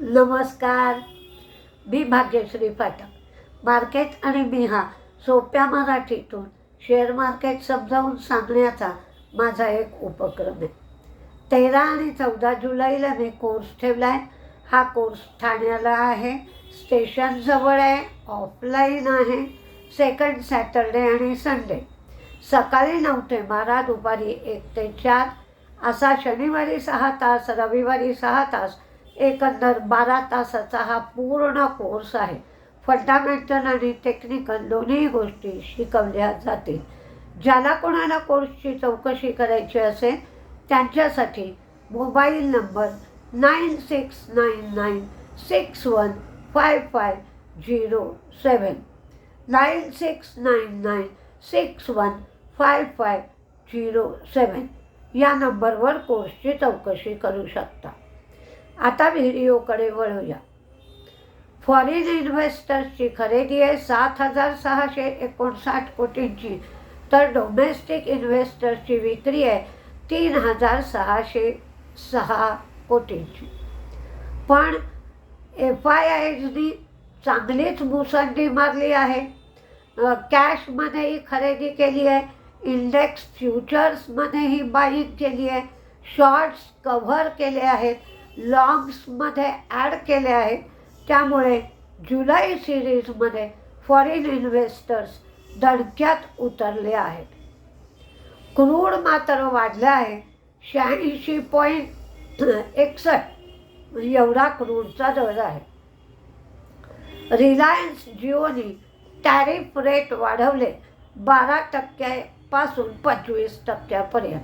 नमस्कार. मी भाग्यश्री पाठक. मार्केट आणि मी हा सोप्या मराठीतून शेअर मार्केट समजावून सांगण्याचा माझा एक उपक्रम आहे. 13 आणि 14 जुलैला मी कोर्स ठेवला आहे. हा कोर्स ठाण्याला आहे, स्टेशन जवळ आहे, ऑफलाईन आहे. सेकंड सॅटरडे आणि संडे सकाळी 9 ते 12, दुपारी 1 ते 4 असा शनिवारी 6 तास, रविवारी 6 तास, एकंदर 12 तासाचा हा पूर्ण कोर्स आहे. फंडामेंटल आणि टेक्निकल दोन्ही गोष्टी शिकवल्या जातील. ज्याला कोणाला कोर्सची चौकशी करायची असेल त्यांच्यासाठी मोबाईल नंबर 9699615507 9699615507 या नंबरवर कोर्सची चौकशी करू शकता. आता व्हिडिओकडे वळूया. फॉरेन इन्व्हेस्टर्सची खरेदी आहे 7,659 कोटींची, तर डोमेस्टिक इन्व्हेस्टर्सची विक्री आहे 3,606 कोटींची. पण FIIsनी चांगलीच मुसंडी मारली आहे. कॅशमध्येही खरेदी केली आहे, इंडेक्स फ्युचर्समध्येही बाईंग केली आहे, शॉर्ट्स कव्हर केले आहेत, लॉंग्समध्ये ॲड केले आहेत. त्यामुळे जुलै सिरीजमध्ये फॉरेन इन्व्हेस्टर्स दणक्यात उतरले आहेत. क्रूड मात्र वाढला आहे 86.61 एवढा क्रूडचा दर आहे. रिलायन्स जिओनी टॅरिफ रेट वाढवले 12% 25%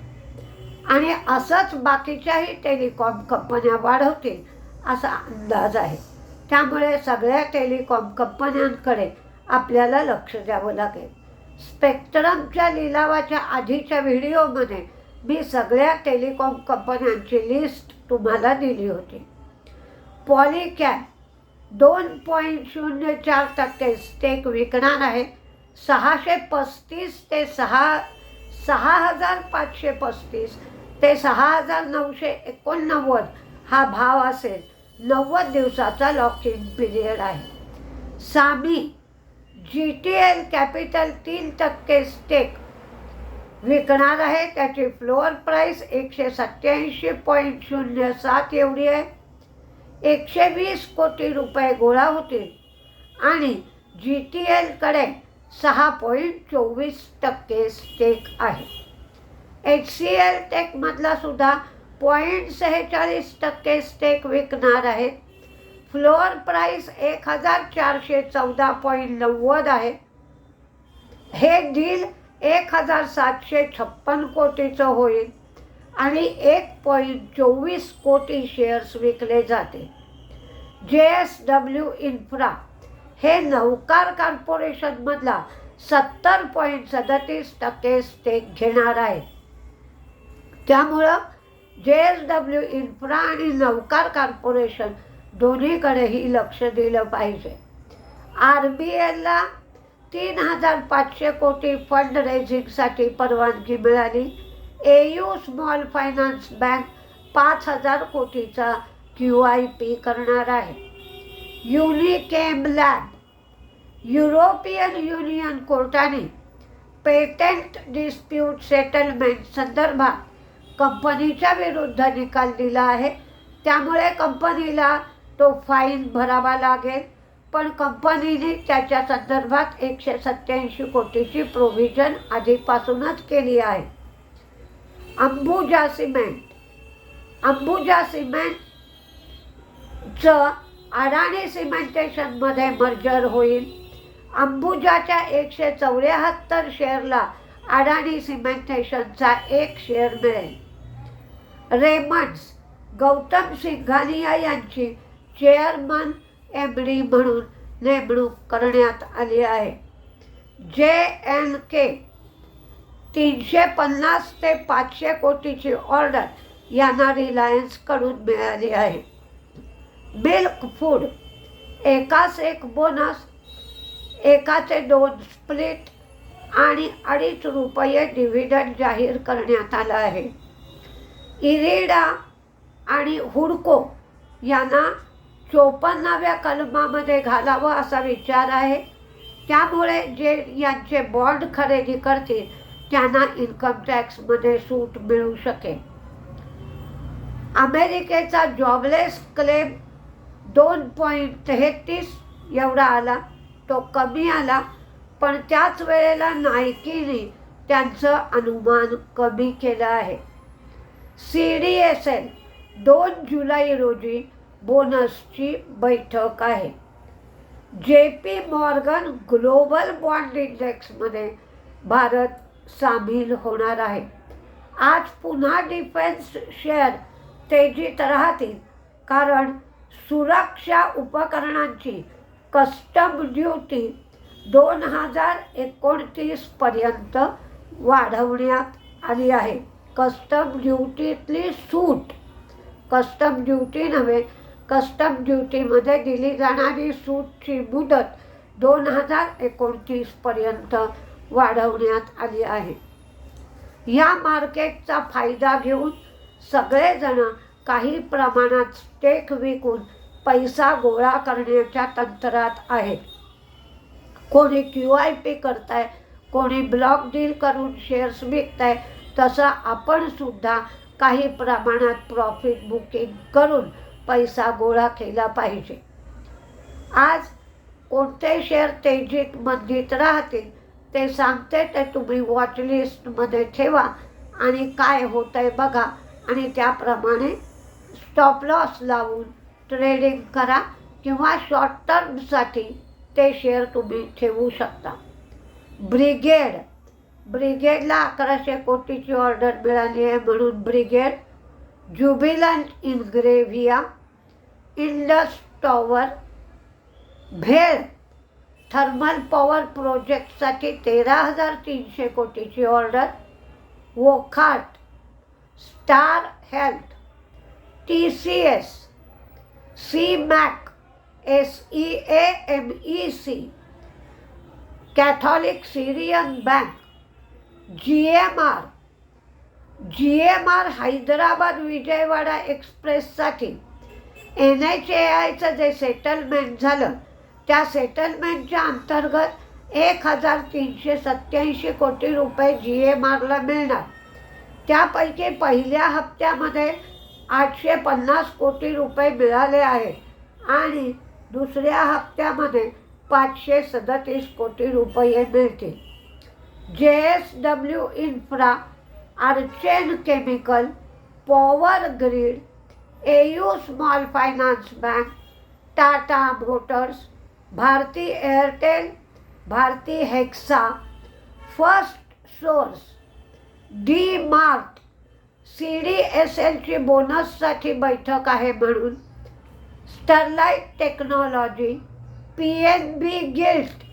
आणि असंच बाकीच्याही टेलिकॉम कंपन्या वाढवतील असा अंदाज आहे. त्यामुळे सगळ्या टेलिकॉम कंपन्यांकडे आपल्याला लक्ष द्यावं लागेल. स्पेक्ट्रमच्या लिलावाच्या आधीच्या व्हिडिओमध्ये मी सगळ्या टेलिकॉम कंपन्यांची लिस्ट तुम्हाला दिली होती. पॉलीकॅब 2.04% स्टेक विकणार आहे. 635 ते 6,535 ते 6,989 हा भाव असेल. 90 दिवसाचा लॉक इन पिरियड आहे. सामी GTL कॅपिटल 3% स्टेक विकणार आहे. त्याची फ्लोअर प्राईस 187.07 एवढी आहे. 120 कोटी रुपये गोळा होतील आणि GTLकडे 6.24% स्टेक आहे. HCL टेकमधला सुद्धा 0.46% स्टेक विकणार आहेत. फ्लोअर प्राईस 1,414.90 आहे. हे डील 1,756 कोटीचं होईल आणि 1.24 कोटी शेअर्स विकले जाते. JSW इन्फ्रा हे नवकार कॉर्पोरेशनमधला 70.37% स्टेक घेणार आहे. त्यामुळं JSW इन्फ्रा आणि नवकार कॉर्पोरेशन दोन्हीकडेही लक्ष दिलं पाहिजे. RBLला 3,500 कोटी फंड रेझिंगसाठी परवानगी मिळाली. AU स्मॉल फायनान्स बँक 5,000 कोटीचा QIP करणार आहे. युनिकेम लॅब युरोपियन युनियन कोर्टाने पेटंट डिस्प्यूट सेटलमेंट संदर्भात कंपनीच्या विरुद्ध निकाल दिला आहे. त्यामुळे कंपनीला तो फाईन भरावा लागेल. पण कंपनीने त्याच्या संदर्भात 187 कोटीची प्रोव्हिजन आधीपासूनच केली आहे. अंबुजा सिमेंटचं अडाणी सिमेंटेशनमध्ये मर्जर होईल. अंबुजाच्या 174 शेअरला अडाणी सिमेंटेशनचा 1 शेअर मिळेल. रेमंड्स गौतम सिंघानिया यांची चेअरमन MD म्हणून नेमणूक करण्यात आली आहे. JNK 350 ते 500 कोटीची ऑर्डर यांना रिलायन्सकडून मिळाली आहे. मिल्क फूड एकास एक बोनस, 1चे 2 स्प्लिट आणि 2.5 रुपये डिव्हिडंड जाहीर करण्यात आला आहे. इरिडा आणि हुडको यांना 54व्या कलमामध्ये घालावं असा विचार आहे. त्यामुळे जे यांचे बॉन्ड खरेदी करतील त्यांना इन्कम टॅक्समध्ये सूट मिळू शकेल. अमेरिकेचा जॉबलेस क्लेम 2.33 एवढा आला. तो कमी आला, पण त्याच वेळेला नायकीने त्यांचं अनुमान कमी केलं आहे. CDSL 2 जुलै रोजी बोनसची बैठक आहे. JP मॉर्गन ग्लोबल बॉन्ड इंडेक्समध्ये भारत सामील होणार आहे. आज पुन्हा डिफेन्स शेअर तेजीत राहतील, कारण सुरक्षा उपकरणांची कस्टम ड्युटी 2029 पर्यंत वाढवण्यात आली आहे. कस्टम ड्युटीतली सूट, कस्टम ड्युटी नव्हे, कस्टम ड्युटीमध्ये दिली जाणारी सूटची मुदत 2029 पर्यंत वाढवण्यात आली आहे. या मार्केटचा फायदा घेऊन सगळेजण काही प्रमाणात स्टेक विकून पैसा गोळा करण्याच्या तंत्रात आहेत. कोणी QIP करताय, कोणी ब्लॉक डील करून शेअर्स विकताय. तसं आपण सुद्धा काही प्रमाणात प्रॉफिट बुकिंग करून पैसा गोळा केला पाहिजे. आज कोणते शेअर तेजीत मंदीत राहतील ते सांगते, ते तुम्ही वॉचलिस्टमध्ये ठेवा आणि काय होतंय बघा आणि त्याप्रमाणे स्टॉप लॉस लावून ट्रेडिंग करा किंवा शॉर्ट टर्मसाठी ते शेअर तुम्ही ठेवू शकता. ब्रिगेडला 1100 कोटीची ऑर्डर मिळाली आहे म्हणून Brigade, Jubilant Ingrevia, Indus Tower, भेल थर्मल पॉवर प्रोजेक्टसाठी 13,300 कोटीची order, Wockhardt, Star Health, TCS, CMAC, SEAMEC, Catholic Syrian bank, GMR Hyderabad Vijayawada एक्सप्रेससाठी NHAIचं जे सेटलमेंट झालं त्या सेटलमेंटच्या अंतर्गत 1,387 कोटी रुपये GMRला मिळणार. त्यापैकी पहिल्या हप्त्यामध्ये 850 कोटी रुपये मिळाले आहेत आणि दुसऱ्या हप्त्यामध्ये 537 कोटी रुपये मिळतील. JSW Infra, Archean chemical, power grid, AU small finance bank, Tata Motors, Bharti Airtel, Bharti Hexa, first source, D-मार्ट, CDSLची बोनससाठी बैठक आहे म्हणून, स्टरलाइट टेक्नॉलॉजी, PNB गिल्ट.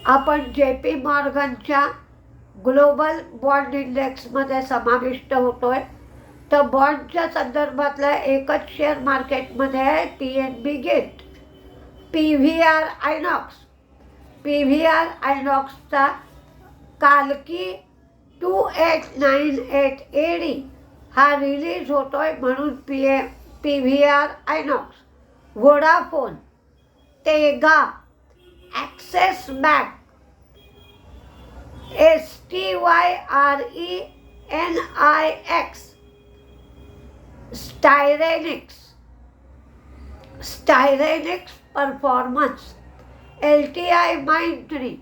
आपण JP मॉर्गनच्या ग्लोबल बॉन्ड इंडेक्समध्ये समाविष्ट होतोय. तर बॉन्डच्या संदर्भातला एकच शेअर मार्केटमध्ये आहे PNB गिल्ट. PVR आयनॉक्सचा कालकी 2898 AD हा रिलीज होतोय म्हणून PVR Inox. Vodafone, Tega, Axis bank, STYRENIX, Styrenix performance, LTI Mindtree,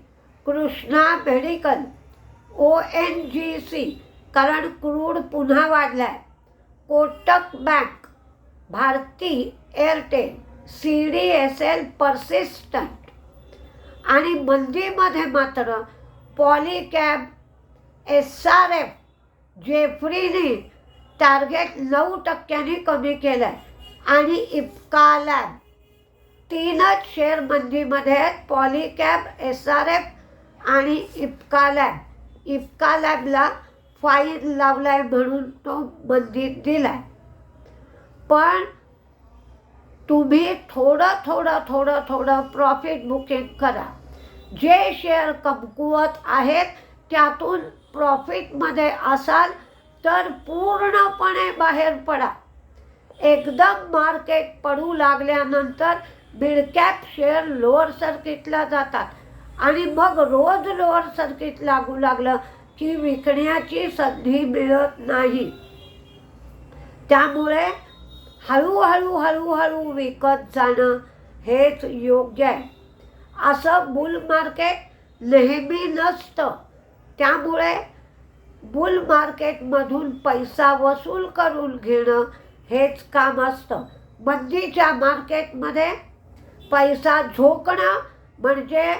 Krishna medical, ONGC कारण क्रूड पुन्हा वाढलाय, Kotak bank, Bharti Airtel, CDSL persistent. आणि मंदीमध्ये मात्र पॉलीकॅब, SRF, जेफ्रीने टार्गेट 9% कमी केलं आहे आणि इप्का लॅब. तीनच शेअर मंदीमध्ये आहेत, पॉलीकॅब, SRF आणि इप्का लॅब. इप्का लॅबला फाईन लावलाय म्हणून तो मंदीत दिलाय. पण तुम्ही थोडं प्रॉफिट बुकिंग करा. जे शेअर कमकुवत आहेत त्यातून प्रॉफिटमध्ये असाल तर पूर्णपणे बाहेर पडा. एकदम मार्केट पडू लागल्यानंतर मिड कॅप शेअर लोअर सर्किटला जातात आणि मग रोज लोअर सर्किट लागू लागलं की विकण्याची संधी मिळत नाही. त्यामुळे हळूहळू हळूहळू विकत जाणं हेच योग्य आहे. असं बुल मार्केट नेहमी नसतं. त्यामुळे बुल मार्केटमधून पैसा वसूल करून घेणं हेच काम असतं. मंदीच्या मार्केटमध्ये पैसा झोकणं म्हणजे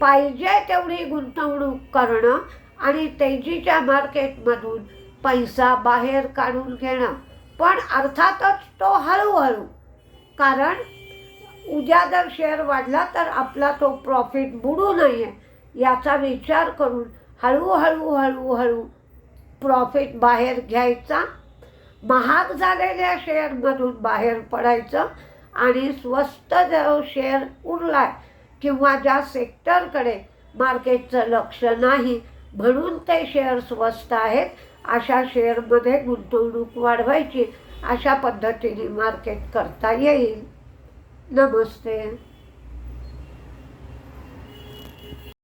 पाहिजे तेवढी गुंतवणूक करणं आणि तेजीच्या मार्केटमधून पैसा बाहेर काढून घेणं. पण अर्थातच तो हळूहळू, कारण उद्या जर शेअर वाढला तर आपला तो प्रॉफिट बुडू नये याचा विचार करून हळूहळू हळूहळू प्रॉफिट बाहेर घ्यायचा. महाग झालेल्या शेअरमधून बाहेर पडायचं आणि स्वस्त जो शेअर उरला किंवा ज्या सेक्टरकडे मार्केटचं लक्ष नाही म्हणून ते शेअर स्वस्त आहेत अशा शेअरमध्ये गुंतवणूक वाढवायची. अशा पद्धतीने मार्केट करता येईल. नमस्ते.